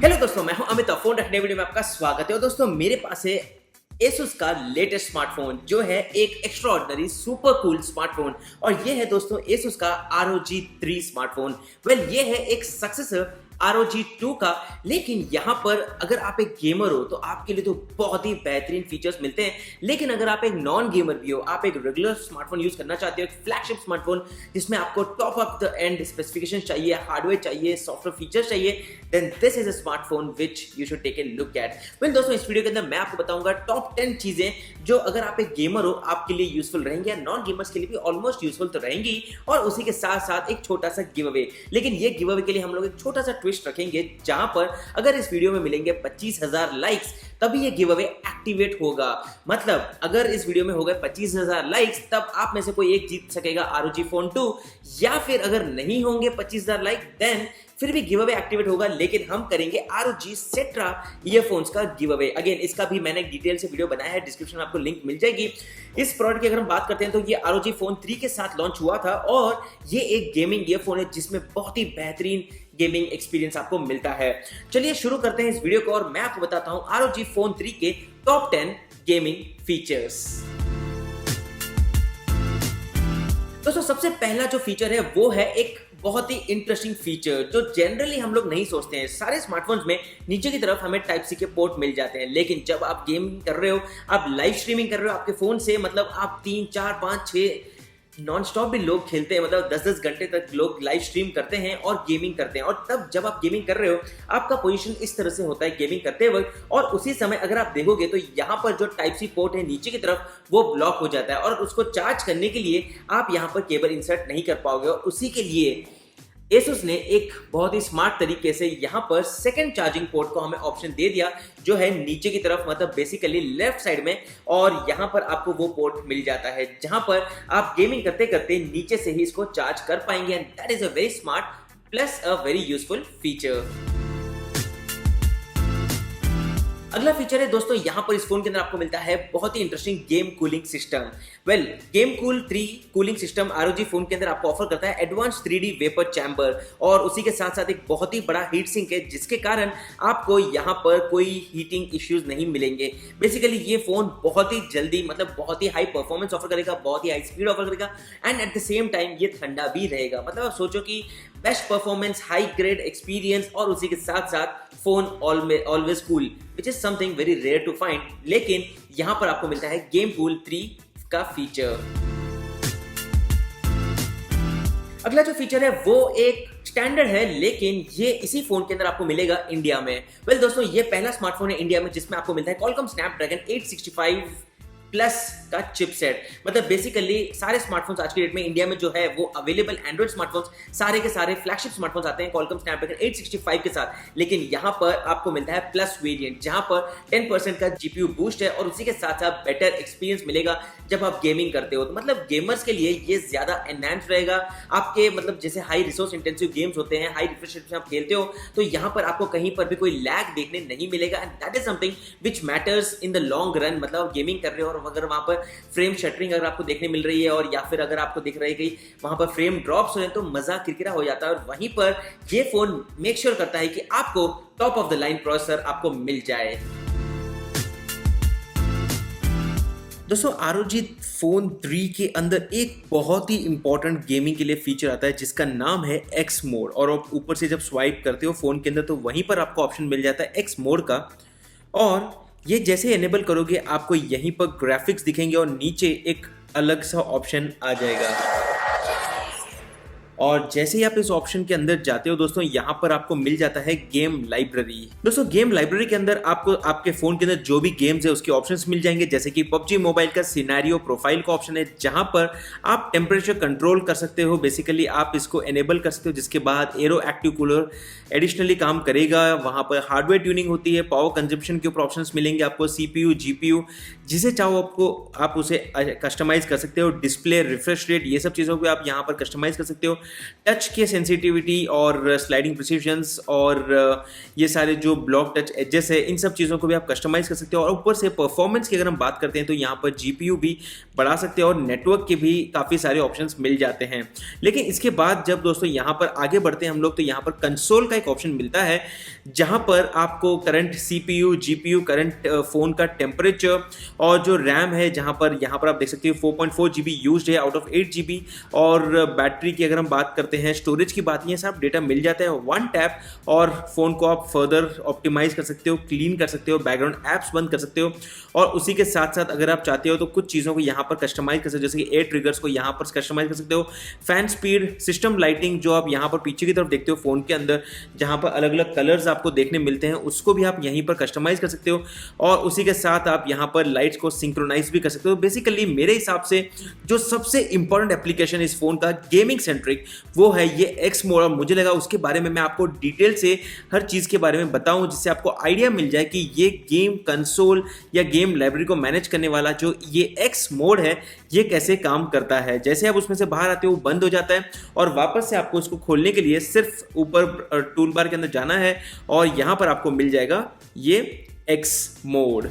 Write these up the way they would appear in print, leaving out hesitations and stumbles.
Hello दोस्तों, मैं हूं अमित। फोन रखने वीडियो में आपका स्वागत है। और दोस्तों, मेरे पास है Asus का लेटेस्ट स्मार्टफोन जो है एक एक्स्ट्राऑर्डिनरी सुपर कूल स्मार्टफोन। और ये है दोस्तों Asus का ROG 3 स्मार्टफोन। ये है एक सक्सेसर ROG 2 का। लेकिन यहाँ पर अगर आप एक गेमर हो तो आपके लिए तो बहुत ही बेहतरीन फीचर्स मिलते हैं। लेकिन अगर आप एक नॉन गेमर भी हो, आप एक रेगुलर स्मार्टफोन यूज करना चाहते हो, एक फ्लैगशिप स्मार्टफोन जिसमें आपको top up the end specification चाहिए, हार्डवेयर चाहिए, सॉफ्टवेयर फीचर्स चाहिए, then this is a smartphone which you should take a look at. दोस्तों, इस वीडियो के अंदर मैं आपको बताऊंगा टॉप 10 चीजें जो अगर आप एक गेमर हो आपके लिए यूजफुल रहेंगे, या नॉन गेमर्स के लिए भी ऑलमोस्ट यूजफुल तो रहेंगी। और उसी के साथ साथ एक छोटा सा गिव अवे। लेकिन ये गिव अवे के लिए हम लोग एक छोटा सा ट्विस्ट रखेंगे, जहां पर अगर इस वीडियो में मिलेंगे 25,000 लाइक्स तभी ये गिव अवे एक्टिवेट होगा। मतलब अगर इस वीडियो में हो गए 25,000 लाइक्स तब आप में से कोई एक जीत सकेगा ROG Phone 2। या फिर अगर नहीं होंगे 25,000 लाइक देन फिर भी गिव अवे एक्टिवेट होगा, लेकिन हम करेंगे ROG Cetra ईयरफोन्स का गिव अवे। अगेन इसका भी मैंने डिटेल से वीडियो बनाया है, डिस्क्रिप्शन में आपको लिंक मिल जाएगी। इस प्रोडक्ट की अगर हम बात करते हैं तो ये ROG Phone 3 के साथ लॉन्च हुआ था और ये एक गेमिंग ईयरफोन है जिसमें बहुत ही बेहतरीन गेमिंग एक्सपीरियंस आपको मिलता है। चलिए शुरू करते हैं इस वीडियो को और मैं आपको बताता हूं ROG Phone 3 के टॉप 10 गेमिंग फीचर्स। दोस्तों, सबसे पहला जो फीचर है वो है एक बहुत ही इंटरेस्टिंग फीचर जो जनरली हम लोग नहीं सोचते हैं। सारे स्मार्टफोन्स में नीचे की तरफ हमें टाइप सी के पोर्ट मिल जाते हैं, लेकिन जब आप गेमिंग कर रहे हो, आप लाइव स्ट्रीमिंग कर रहे हो आपके फोन से, मतलब आप 3, 4, 5, 6 नॉन स्टॉप भी लोग खेलते हैं, मतलब 10-10 घंटे तक लोग लाइव स्ट्रीम करते हैं और गेमिंग करते हैं। और तब जब आप गेमिंग कर रहे हो आपका पोजीशन इस तरह से होता है गेमिंग करते वक्त, और उसी समय अगर आप देखोगे तो यहाँ पर जो टाइप सी पोर्ट है नीचे की तरफ वो ब्लॉक हो जाता है और उसको चार्ज करने के लिए आप यहाँ पर केबल इंसर्ट नहीं कर पाओगे। और उसी के लिए Asus ने एक बहुत ही स्मार्ट तरीके से यहाँ पर सेकंड चार्जिंग पोर्ट को हमें ऑप्शन दे दिया, जो है नीचे की तरफ, मतलब बेसिकली लेफ्ट साइड में। और यहाँ पर आपको वो पोर्ट मिल जाता है जहाँ पर आप गेमिंग करते करते नीचे से ही इसको चार्ज कर पाएंगे। And that is a very smart plus a very useful feature. अगला फीचर है दोस्तों, यहां पर इस फोन के अंदर आपको मिलता है बहुत ही interesting game cooling system. Game cool 3 cooling system ROG phone के अंदर आपको ऑफर करता है एडवांस 3D वेपर चैम्बर, और उसी के साथ साथ एक बहुत ही बड़ा हीट सिंक है जिसके कारण आपको यहां पर कोई हीटिंग इश्यूज नहीं मिलेंगे। बेसिकली ये फोन बहुत ही जल्दी, मतलब बहुत ही हाई परफॉर्मेंस ऑफर करेगा, बहुत ही हाई स्पीड ऑफर करेगा, and at the same time ये ठंडा भी रहेगा। मतलब आप सोचो कि best performance, high grade experience, और उसी के साथ साथ phone always cool, which is something very rare to find. लेकिन यहां पर आपको मिलता है गेम कूल 3 का फीचर। अगला जो फीचर है वो एक स्टैंडर्ड है, लेकिन ये इसी फोन के अंदर आपको मिलेगा इंडिया में। दोस्तों, ये पहला स्मार्टफोन है इंडिया में जिसमें आपको मिलता है Qualcomm Snapdragon 865 प्लस का चिपसेट। मतलब बेसिकली सारे स्मार्टफोन्स आज की डेट में इंडिया में जो है वो अवेलेबल एंड्रॉइड स्मार्टफोन्स, सारे के सारे फ्लैगशिप स्मार्टफोन्स आते हैं Qualcomm Snapdragon 865 के साथ। लेकिन यहाँ पर आपको मिलता है प्लस वेरिएंट, जहां पर 10% का GPU बूस्ट है और उसी के साथ साथ बेटर एक्सपीरियंस मिलेगा जब आप गेमिंग करते हो। तो मतलब गेमर्स के लिए ये ज्यादा एनहांस रहेगा। आपके मतलब जैसे हाई रिसोर्स इंटेंसिव गेम्स होते हैं, हाई रिफ्रेश रेट में आप खेलते हो, तो यहाँ पर आपको कहीं पर भी कोई लैग देखने नहीं मिलेगा। And that is something which matters in the long run. मतलब गेमिंग कर रहे हो और अगर वहां पर फ्रेम शटरिंग अगर आपको देखने मिल रही है, और या फिर अगर आपको दिख रही है कि वहां पर फ्रेम ड्रॉप्स हो रहे हैं, तो मजा किरकिरा हो जाता है। और वहीं पर ये फोन मेक श्योर करता है कि आपको top of the line processor आपको मिल जाए। दोस्तों, ROG Phone 3 के अंदर एक बहुत ही इंपॉर्टेंट गेमिंग के लिए फीचर आता है जिसका नाम है X मोड। और आप ऊपर से जब स्वाइप करते हो फोन के अंदर तो वहीं पर आपको ऑप्शन मिल जाता है X मोड का। और ये जैसे एनेबल करोगे आपको यहीं पर ग्राफिक्स दिखेंगे और नीचे एक अलग सा ऑप्शन आ जाएगा। और जैसे ही आप इस ऑप्शन के अंदर जाते हो दोस्तों, यहाँ पर आपको मिल जाता है गेम लाइब्रेरी। दोस्तों, गेम लाइब्रेरी के अंदर आपको आपके फोन के अंदर जो भी गेम्स है उसके ऑप्शंस मिल जाएंगे, जैसे कि PUBG मोबाइल का सिनेरियो प्रोफाइल का ऑप्शन है, जहां पर आप टेम्परेचर कंट्रोल कर सकते हो। बेसिकली आप इसको एनेबल कर सकते हो, जिसके बाद एरो एक्टिव कूलर एडिशनली काम करेगा। वहां पर हार्डवेयर ट्यूनिंग होती है, पावर कंजप्शन के ऊपर ऑप्शंस मिलेंगे आपको, CPU GPU जिसे चाहो आप उसे कस्टमाइज कर सकते हो। डिस्प्ले, रिफ्रेश रेट, ये सब चीज़ों को आप यहाँ पर कस्टमाइज कर सकते हो। टच के सेंसिटिविटी और स्लाइडिंग प्रिसिशंस और ये सारे जो ब्लॉक टच एजेस है, इन सब चीज़ों को भी आप कस्टमाइज़ कर सकते हो। और ऊपर से परफॉर्मेंस की अगर हम बात करते हैं तो यहाँ पर GPU भी बढ़ा सकते हैं और नेटवर्क के भी काफ़ी सारे ऑप्शंस मिल जाते हैं। लेकिन इसके बाद जब दोस्तों यहाँ पर आगे बढ़ते हैं हम लोग, तो यहाँ पर कंसोल का एक ऑप्शन मिलता है जहाँ पर आपको current CPU, GPU, current phone का टेम्परेचर और जो रैम है, जहाँ पर यहाँ पर आप देख सकते हो 4.4 GB यूज्ड है आउट ऑफ 8 GB। और बैटरी की अगर हम बात करते हैं, स्टोरेज की बात, ये सब डेटा मिल जाता है वन टैप। और फ़ोन को आप फर्दर ऑप्टिमाइज कर सकते हो, क्लीन कर सकते हो, बैकग्राउंड ऐप्स बंद कर सकते हो। और उसी के साथ साथ अगर आप चाहते हो तो कुछ चीज़ों को यहाँ पर कस्टमाइज कर सकते हो, जैसे कि एयर ट्रिगर्स को यहाँ पर कस्टमाइज कर सकते हो, फैन स्पीड, सिस्टम लाइटिंग जो आप यहाँ पर पीछे की तरफ देखते हो फ़ोन के अंदर, जहाँ पर अलग अलग कलर्स आपको देखने मिलते हैं, उसको भी आप यहीं पर कस्टमाइज कर सकते हो। और उसी के साथ आप यहाँ पर लाइट्स को सिंक्रोनाइज भी कर सकते हो। बेसिकली मेरे हिसाब से जो सबसे इंपॉर्टेंट एप्लीकेशन इस फोन का गेमिंग सेंट्रिक, वो है ये एक्स मोड। और मुझे लगा उसके बारे में मैं आपको डिटेल से हर चीज़ के बारे में बताऊं, जिससे आपको आइडिया मिल जाए कि ये गेम कंसोल या गेम लाइब्रेरी को मैनेज करने वाला जो ये एक्स मोड है, ये कैसे काम करता है। जैसे आप उसमें से बाहर आते हो वो बंद हो जाता है और वापस से आपको उसको खोलने के लिए सिर्फ ऊपर टूल बार के अंदर जाना है और यहाँ पर आपको मिल जाएगा ये एक्स मोड।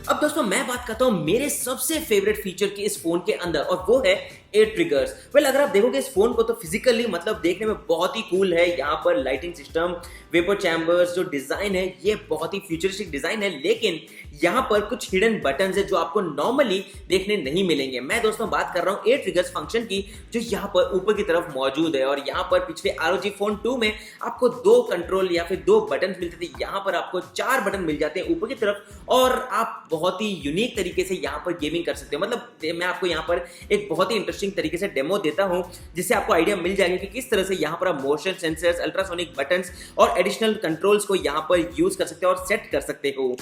अब दोस्तों मैं बात करता हूं मेरे सबसे फेवरेट फीचर की इस फोन के अंदर, और वो है एयर ट्रिगर्स। वेल अगर आप देखोगे इस फोन को तो फिजिकली मतलब देखने में बहुत ही कूल है। यहाँ पर लाइटिंग सिस्टम, वेपर चैम्बर्स, जो डिजाइन है ये बहुत ही फ्यूचरिस्टिक डिजाइन है। लेकिन यहाँ पर कुछ हिडन बटन्स है जो आपको नॉर्मली देखने नहीं मिलेंगे। मैं दोस्तों बात कर रहा हूँ एयर ट्रिगर्स फंक्शन की, जो यहाँ पर ऊपर की तरफ मौजूद है। और यहाँ पर पिछले ROG Phone 2 में आपको 2 कंट्रोल या फिर 2 बटन मिलते थे, यहाँ पर आपको 4 बटन मिल जाते हैं ऊपर की तरफ। और आप बहुत ही यूनिक तरीके से यहाँ पर गेमिंग कर सकते हो। मतलब मैं आपको यहाँ पर एक बहुत ही इंटरेस्टिंग तरीके से डेमो देता हूं, जिससे आपको आइडिया मिल जाएगा कि किस तरह से यहां पर आप मोशन सेंसर्स, अल्ट्रासोनिक बटन्स और एडिशनल कंट्रोल्स को यहां पर यूज कर सकते हो और सेट कर सकते हो।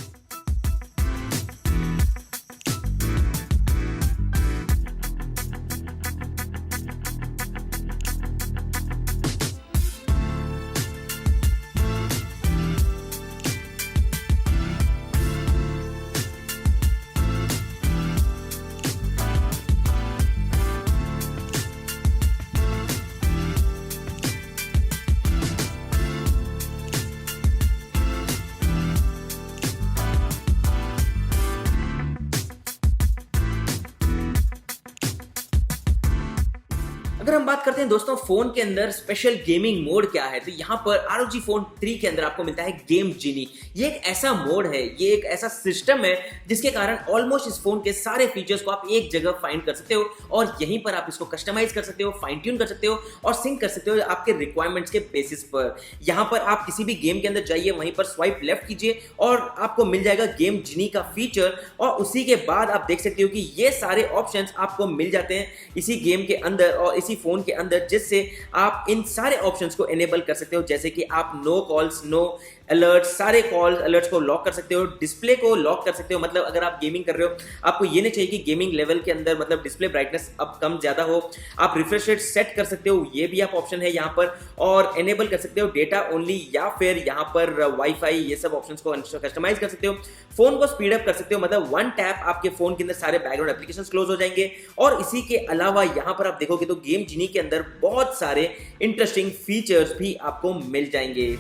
अगर हम बात करते हैं दोस्तों फोन के अंदर स्पेशल गेमिंग मोड क्या है, तो यहाँ पर ROG Phone 3 के अंदर आपको मिलता है गेम जिनी। ये एक ऐसा मोड है, ये एक ऐसा सिस्टम है जिसके कारण ऑलमोस्ट इस फोन के सारे फीचर्स को आप एक जगह फाइंड कर सकते हो और यहीं पर आप इसको कस्टमाइज कर सकते हो, फाइन ट्यून कर सकते हो और सिंक कर सकते हो आपके रिक्वायरमेंट्स के बेसिस पर। यहाँ पर आप किसी भी गेम के अंदर जाइए, वहीं पर स्वाइप लेफ्ट कीजिए और आपको मिल जाएगा गेम जिनी का फीचर। और उसी के बाद आप देख सकते हो कि ये सारे ऑप्शंस आपको मिल जाते हैं इसी गेम के अंदर और इसी फोन के अंदर, जिससे आप इन सारे ऑप्शंस को एनेबल कर सकते हो। जैसे कि आप नो कॉल्स, नो अलर्ट, सारे कॉल अलर्ट्स को लॉक कर सकते हो, डिस्प्ले को लॉक कर सकते हो। मतलब अगर आप गेमिंग कर रहे हो, आपको ये नहीं चाहिए कि गेमिंग लेवल के अंदर मतलब डिस्प्ले ब्राइटनेस अब कम ज्यादा हो, आप रिफ्रेश रेट सेट कर सकते हो, ये भी आप ऑप्शन है यहाँ पर। और एनेबल कर सकते हो डेटा ओनली, या फिर यहाँ पर वाईफाई, ये सब ऑप्शंस को कस्टमाइज कर सकते हो। फोन को स्पीड अप कर सकते हो, मतलब वन टैप आपके फोन के अंदर सारे बैकग्राउंड एप्लीकेशंस क्लोज हो जाएंगे। और इसी के अलावा यहाँ पर आप देखोगे तो गेम जिनी के अंदर बहुत सारे इंटरेस्टिंग फीचर्स भी आपको मिल जाएंगे।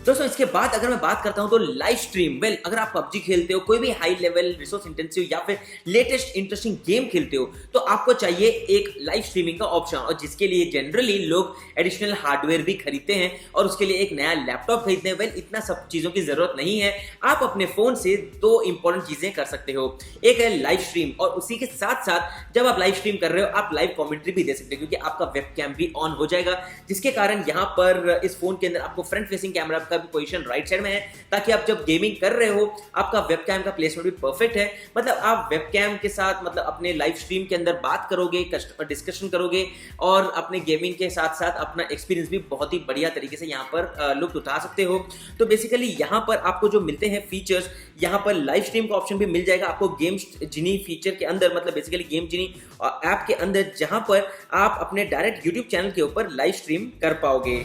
दोस्तों इसके बाद अगर मैं बात करता हूं तो लाइव स्ट्रीम। वेल अगर आप PUBG खेलते हो, कोई भी हाई लेवल रिसोर्स इंटेंसिव या फिर लेटेस्ट इंटरेस्टिंग गेम खेलते हो, तो आपको चाहिए एक लाइव स्ट्रीमिंग का ऑप्शन, और जिसके लिए जनरली लोग एडिशनल हार्डवेयर भी खरीदते हैं और उसके लिए एक नया लैपटॉप खरीदते हैं। वेल इतना सब चीजों की जरूरत नहीं है, आप अपने फोन से 2 इंपॉर्टेंट चीजें कर सकते हो। एक है लाइव स्ट्रीम, और उसी के साथ साथ जब आप लाइव स्ट्रीम कर रहे हो आप लाइव कमेंट्री भी दे सकते हो, क्योंकि आपका वेबकैम भी ऑन हो जाएगा, जिसके कारण यहाँ पर इस फोन के अंदर आपको फ्रंट फेसिंग कैमरा का भी पोजीशन राइट साइड में है, ताकि आप जब गेमिंग कर रहे हो आपका वेबकैम का प्लेसमेंट भी परफेक्ट है। मतलब आप वेबकैम के साथ मतलब अपने लाइव स्ट्रीम के अंदर बात करोगे, डिस्कशन करोगे और अपने गेमिंग के साथ साथ अपना एक्सपीरियंस भी बहुत ही बढ़िया तरीके से यहाँ पर लुत्फ उठा सकते हो। तो बेसिकली यहाँ पर आपको जो मिलते हैं फीचर्स, यहाँ पर लाइव स्ट्रीम का ऑप्शन भी मिल जाएगा आपको गेम जिनी फीचर के अंदर, मतलब बेसिकली गेम जिनी ऐप के अंदर, जहां पर आप अपने डायरेक्ट यूट्यूब चैनल के ऊपर लाइव स्ट्रीम कर पाओगे।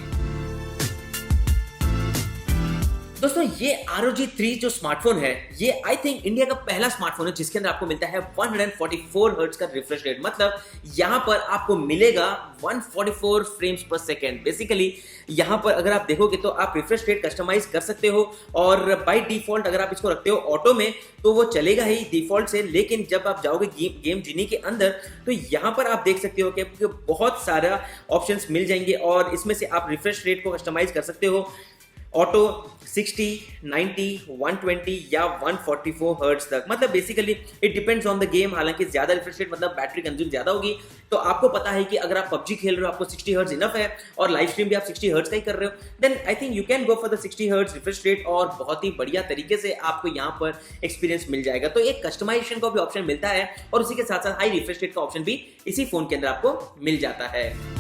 दोस्तों ये ROG 3 जो स्मार्टफोन है, ये आई थिंक इंडिया का पहला स्मार्टफोन है जिसके अंदर आपको मिलता है 144 हर्ट्ज का रिफ्रेश रेट। मतलब यहाँ पर आपको मिलेगा 144 फ्रेम्स पर सेकेंड। बेसिकली यहाँ पर अगर आप देखोगे तो आप रिफ्रेश रेट कस्टमाइज कर सकते हो, और बाय डिफॉल्ट अगर आप इसको रखते हो ऑटो में तो वो चलेगा ही डिफॉल्ट से। लेकिन जब आप जाओगे गेम जीनी के अंदर तो यहाँ पर आप देख सकते हो कि बहुत सारा ऑप्शंस मिल जाएंगे, और इसमें से आप रिफ्रेश रेट को कस्टमाइज कर सकते हो ऑटो 60, 90, 120 या 144 हर्ट्ज तक। मतलब basically it depends on the game. हालांकि ज्यादा रिफ्रेश रेट मतलब बैटरी कंज्यूम ज्यादा होगी, तो आपको पता है कि अगर आप पबजी खेल रहे हो आपको 60 हर्ट्ज इनफ है, और लाइव स्ट्रीम भी आप 60 हर्ट्ज का ही कर रहे हो, then I think you can go for the 60 hertz refresh rate, और बहुत ही बढ़िया तरीके से आपको यहाँ पर एक्सपीरियंस मिल जाएगा। तो एक कस्टमाइजेशन का भी ऑप्शन मिलता है, और उसी के साथ साथ हाई रिफ्रेश रेट का ऑप्शन भी इसी फोन के अंदर आपको मिल जाता है।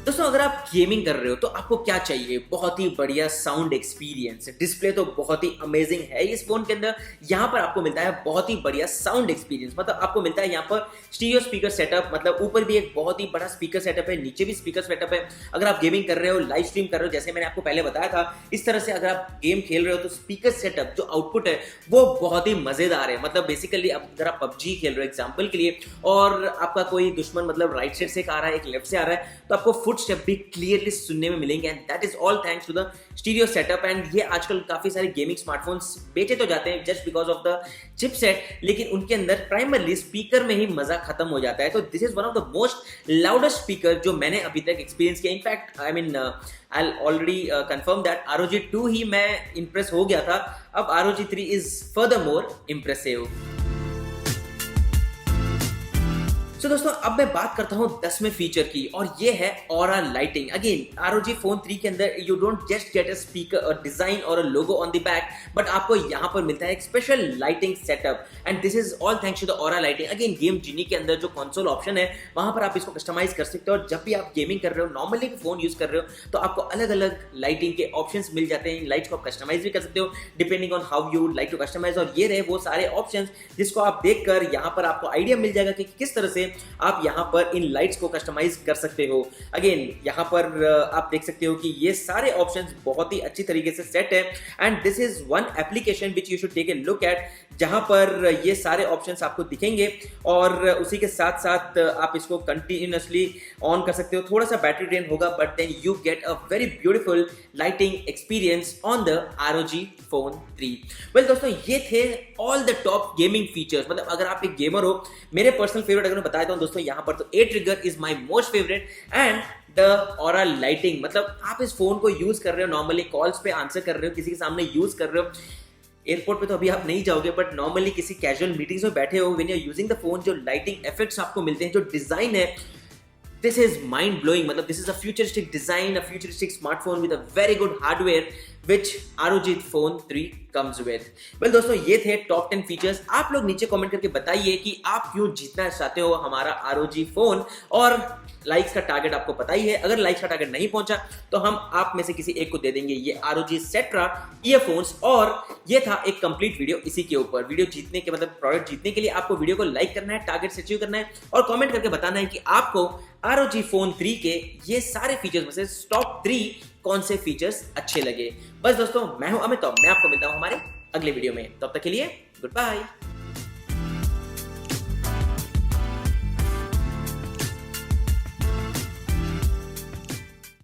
दोस्तों अगर आप गेमिंग कर रहे हो तो आपको क्या चाहिए? बहुत ही बढ़िया साउंड एक्सपीरियंस। डिस्प्ले तो बहुत ही अमेजिंग है इस फोन के अंदर। यहाँ पर आपको मिलता है बहुत ही बढ़िया साउंड एक्सपीरियंस। मतलब आपको मिलता है यहाँ पर स्टीरियो स्पीकर सेटअप, मतलब ऊपर भी एक बहुत ही बड़ा स्पीकर सेटअप है, नीचे भी स्पीकर सेटअप है। अगर आप गेमिंग कर रहे हो, लाइव स्ट्रीम कर रहे हो, जैसे मैंने आपको पहले बताया था, इस तरह से अगर आप गेम खेल रहे हो तो स्पीकर सेटअप जो आउटपुट है वो बहुत ही मजेदार है। मतलब बेसिकली अगर आप पबजी खेल रहे हो एग्जाम्पल के लिए, और आपका कोई दुश्मन मतलब राइट साइड से आ रहा है, एक लेफ्ट से आ रहा है, तो आपको फुट स्टेप भी क्लियरली सुनने में मिलेंगे, and that is all thanks to the stereo setup. And ये आजकल काफी सारे गेमिंग स्मार्टफोन्स बेचे तो जाते हैं just because of the chipset, लेकिन उनके अंदर प्राइमरली स्पीकर में ही मजा खत्म हो जाता है। तो this is one of the most loudest speaker जो मैंने अभी तक एक्सपीरियंस किया। In fact I mean I'll already confirm that ROG 2 ही मैं impress हो गया था, अब ROG 3 is furthermore impressive। So दोस्तों अब मैं बात करता हूँ 10वें फीचर की, और ये है aura lighting. Again ROG Phone 3 के अंदर you don't just get a speaker और डिजाइन और a logo on the back, but आपको यहाँ पर मिलता है एक special lighting setup, and this is all thanks to the aura lighting. Again game genie के अंदर जो कंसोल ऑप्शन है वहां पर आप इसको कस्टमाइज कर सकते हो, और जब भी आप गेमिंग कर रहे हो, नॉर्मली फोन यूज कर रहे हो, तो आपको अलग अलग लाइटिंग के ऑप्शन मिल जाते हैं। लाइट्स को आप कस्टमाइज भी कर सकते हो depending on how you like to customise, और ये रहे वो सारे ऑप्शन जिसको आप देखकर यहाँ पर आपको आइडिया मिल जाएगा कि किस तरह से आप यहाँ पर इन लाइट्स को कस्टमाइज कर सकते हो। अगेन यहाँ पर आप देख सकते हो कि ये सारे ऑप्शंस बहुत ही अच्छी तरीके से सेट है, and this is one application which you should take a look at, जहां पर ये सारे ऑप्शंस आपको दिखेंगे, और उसी के साथ साथ आप इसको कंटिन्यूअसली ऑन कर सकते हो। थोड़ा सा बैटरी ड्रेन होगा, but then you get a very beautiful lighting experience on the ROG Phone 3। Well दोस्तों ये थे all the top gaming features. मतलब अगर आप एक गेमर हो, मेरे पर्सनल फेवरेट अगर मैं बताया हूं दोस्तों यहाँ पर, तो ए trigger is my most favourite, and the aura lighting. मतलब आप इस फोन को यूज कर रहे हो, नॉर्मली कॉल्स पे आंसर कर रहे हो, किसी के सामने यूज कर रहे हो, एयरपोर्ट पे तो अभी आप नहीं जाओगे, बट नॉर्मली किसी कैजुअल मीटिंग्स में बैठे हो, when you are using the phone, जो लाइटिंग इफेक्ट्स आपको मिलते हैं, जो डिजाइन है, this is mind blowing। मतलब this is a futuristic design, a futuristic smartphone with a very good hardware which ROG Phone 3 comes with। well दोस्तों ये थे टॉप 10 फीचर्स। आप लोग नीचे कमेंट करके बताइए कि आप क्यों जीतना चाहते हो हमारा ROG फोन, और लाइक्स का टारगेट आपको पता ही है। अगर लाइक्स का टारगेट नहीं पहुंचा तो हम आप में से किसी एक को दे देंगे ये ROG Cetra ईयरफोन्स। और ये था एक कंप्लीट वीडियो इसी के ऊपर। वीडियो जीतने के मतलब प्रोडक्ट जीतने के लिए आपको वीडियो को लाइक करना है, टारगेट से अचीव करना है, और कमेंट करके बताना है कि आपको ROG Phone 3 के ये सारे फीचर्स में से टॉप 3 कौन से फीचर्स अच्छे लगे। बस दोस्तों मैं हूं अमित, मैं आपको मिलता हूं हमारे अगले वीडियो में। तब तक के लिए गुड बाय।